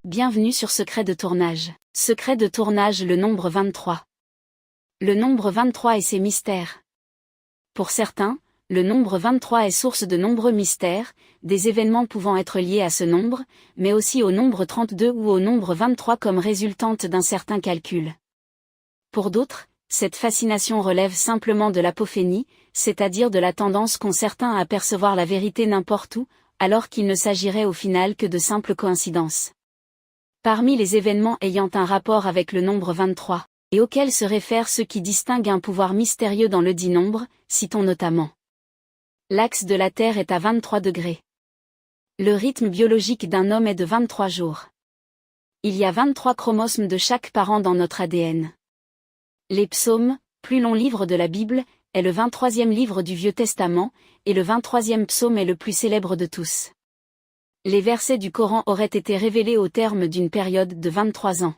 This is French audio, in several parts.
Bienvenue sur Secret de tournage. Secret de tournage, le nombre 23. Le nombre 23 et ses mystères. Pour certains, le nombre 23 est source de nombreux mystères, des événements pouvant être liés à ce nombre, mais aussi au nombre 32 ou au nombre 23 comme résultante d'un certain calcul. Pour d'autres, cette fascination relève simplement de l'apophénie, c'est-à-dire de la tendance qu'ont certains à percevoir la vérité n'importe où, alors qu'il ne s'agirait au final que de simples coïncidences. Parmi les événements ayant un rapport avec le nombre 23, et auxquels se réfèrent ceux qui distinguent un pouvoir mystérieux dans le dit nombre, citons notamment. L'axe de la Terre est à 23 degrés. Le rythme biologique d'un homme est de 23 jours. Il y a 23 chromosomes de chaque parent dans notre ADN. Les psaumes, plus long livre de la Bible, est le 23e livre du Vieux Testament, et le 23e psaume est le plus célèbre de tous. Les versets du Coran auraient été révélés au terme d'une période de 23 ans.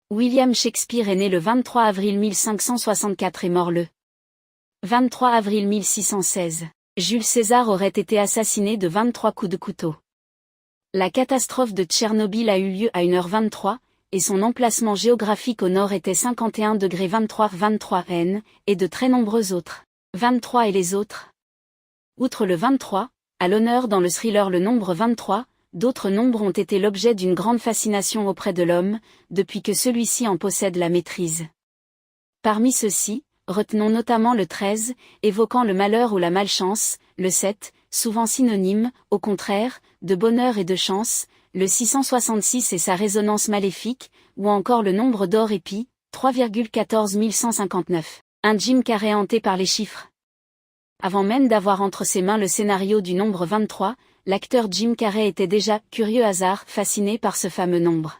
William Shakespeare est né le 23 avril 1564 et mort le 23 avril 1616. Jules César aurait été assassiné de 23 coups de couteau. La catastrophe de Tchernobyl a eu lieu à 1h23, et son emplacement géographique au nord était 51°23 N, et de très nombreux autres. 23 et les autres. Outre le 23, à l'honneur dans le thriller Le Nombre 23, d'autres nombres ont été l'objet d'une grande fascination auprès de l'homme, depuis que celui-ci en possède la maîtrise. Parmi ceux-ci, retenons notamment le 13, évoquant le malheur ou la malchance, le 7, souvent synonyme, au contraire, de bonheur et de chance, le 666 et sa résonance maléfique, ou encore le nombre d'or et pi, 3,14159. Un Jim Carrey hanté par les chiffres. Avant même d'avoir entre ses mains le scénario du nombre 23, l'acteur Jim Carrey était déjà, curieux hasard, fasciné par ce fameux nombre.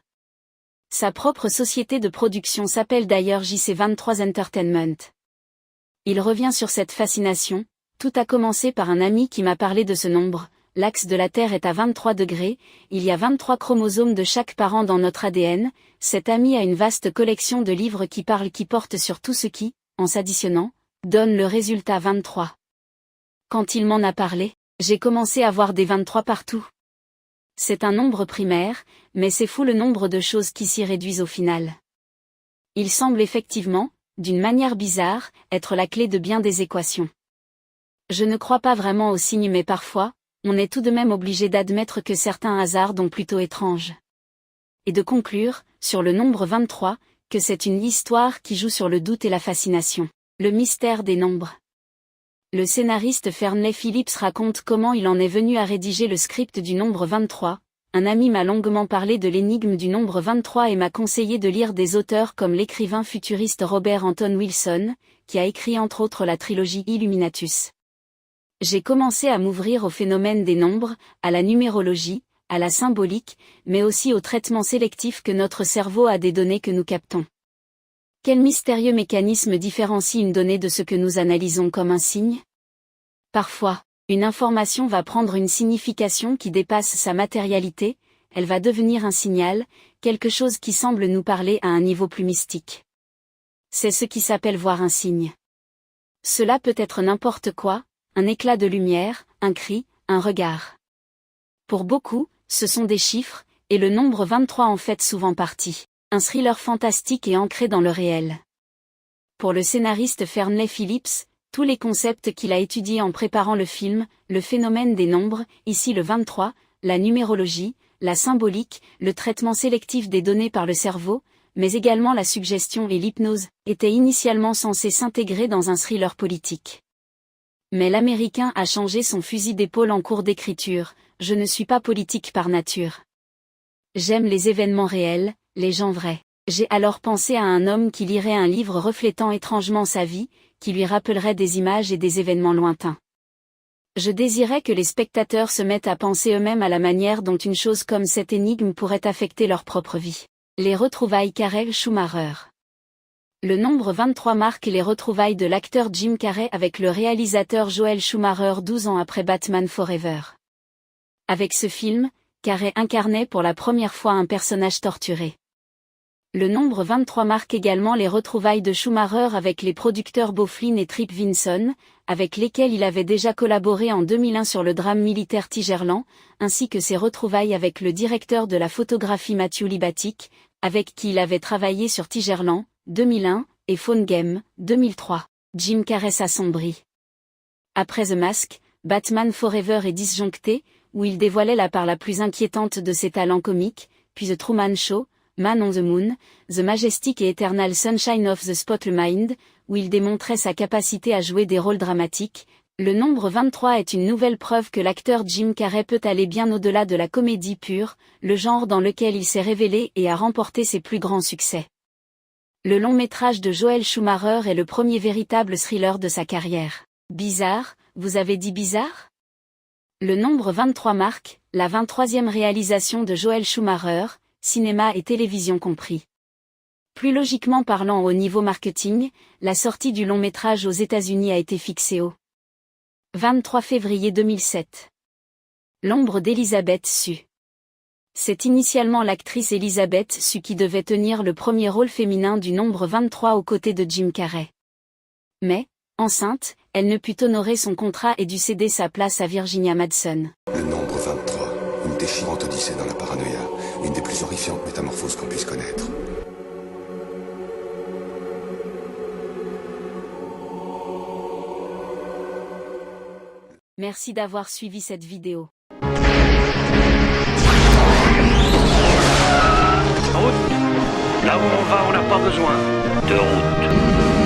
Sa propre société de production s'appelle d'ailleurs JC23 Entertainment. Il revient sur cette fascination. Tout a commencé par un ami qui m'a parlé de ce nombre. L'axe de la Terre est à 23 degrés, il y a 23 chromosomes de chaque parent dans notre ADN. Cet ami a une vaste collection de livres qui portent sur tout ce qui, en s'additionnant, donne le résultat 23. Quand il m'en a parlé, j'ai commencé à voir des 23 partout. C'est un nombre primaire, mais c'est fou le nombre de choses qui s'y réduisent au final. Il semble effectivement, d'une manière bizarre, être la clé de bien des équations. Je ne crois pas vraiment aux signes mais parfois, on est tout de même obligé d'admettre que certains hasards sont plutôt étranges. Et de conclure, sur le nombre 23, que c'est une histoire qui joue sur le doute et la fascination. Le mystère des nombres. Le scénariste Fernley Phillips raconte comment il en est venu à rédiger le script du nombre 23. Un ami m'a longuement parlé de l'énigme du nombre 23 et m'a conseillé de lire des auteurs comme l'écrivain futuriste Robert Anton Wilson, qui a écrit entre autres la trilogie Illuminatus. J'ai commencé à m'ouvrir au phénomène des nombres, à la numérologie, à la symbolique, mais aussi au traitement sélectif que notre cerveau a des données que nous captons. Quel mystérieux mécanisme différencie une donnée de ce que nous analysons comme un signe ? Parfois, une information va prendre une signification qui dépasse sa matérialité, elle va devenir un signal, quelque chose qui semble nous parler à un niveau plus mystique. C'est ce qui s'appelle voir un signe. Cela peut être n'importe quoi, un éclat de lumière, un cri, un regard. Pour beaucoup, ce sont des chiffres, et le nombre 23 en fait souvent partie. Un thriller fantastique et ancré dans le réel. Pour le scénariste Fernley Phillips, tous les concepts qu'il a étudiés en préparant le film, le phénomène des nombres, ici le 23, la numérologie, la symbolique, le traitement sélectif des données par le cerveau, mais également la suggestion et l'hypnose, étaient initialement censés s'intégrer dans un thriller politique. Mais l'Américain a changé son fusil d'épaule en cours d'écriture, je ne suis pas politique par nature. J'aime les événements réels, les gens vrais. J'ai alors pensé à un homme qui lirait un livre reflétant étrangement sa vie, qui lui rappellerait des images et des événements lointains. Je désirais que les spectateurs se mettent à penser eux-mêmes à la manière dont une chose comme cette énigme pourrait affecter leur propre vie. Les retrouvailles Carey-Schumacher. Le nombre 23 marque les retrouvailles de l'acteur Jim Carrey avec le réalisateur Joel Schumacher 12 ans après Batman Forever. Avec ce film, Carrey incarnait pour la première fois un personnage torturé. Le nombre 23 marque également les retrouvailles de Schumacher avec les producteurs Beau Flynn et Trip Vinson, avec lesquels il avait déjà collaboré en 2001 sur le drame militaire Tigerland, ainsi que ses retrouvailles avec le directeur de la photographie Matthew Libatic, avec qui il avait travaillé sur Tigerland, 2001, et Phone Game, 2003. Jim Carrey s'assombrit. Après The Mask, Batman Forever est disjoncté, où il dévoilait la part la plus inquiétante de ses talents comiques, puis The Truman Show, Man on the Moon, The Majestic et Eternal Sunshine of the Spotless Mind, où il démontrait sa capacité à jouer des rôles dramatiques. Le nombre 23 est une nouvelle preuve que l'acteur Jim Carrey peut aller bien au-delà de la comédie pure, le genre dans lequel il s'est révélé et a remporté ses plus grands succès. Le long métrage de Joel Schumacher est le premier véritable thriller de sa carrière. Bizarre, vous avez dit bizarre ? Le nombre 23 marque la 23e réalisation de Joel Schumacher, cinéma et télévision compris. Plus logiquement parlant au niveau marketing, la sortie du long métrage aux États-Unis a été fixée au 23 février 2007. L'ombre d'Elizabeth Shue. C'est initialement l'actrice Elizabeth Shue qui devait tenir le premier rôle féminin du nombre 23 aux côtés de Jim Carrey. Mais, enceinte, elle ne put honorer son contrat et dut céder sa place à Virginia Madsen. Le nombre 23, une déchirante odyssée dans la paranoïa, une des plus horrifiantes métamorphoses qu'on puisse connaître. Merci d'avoir suivi cette vidéo. Route. Là où on va, on n'a pas besoin de route.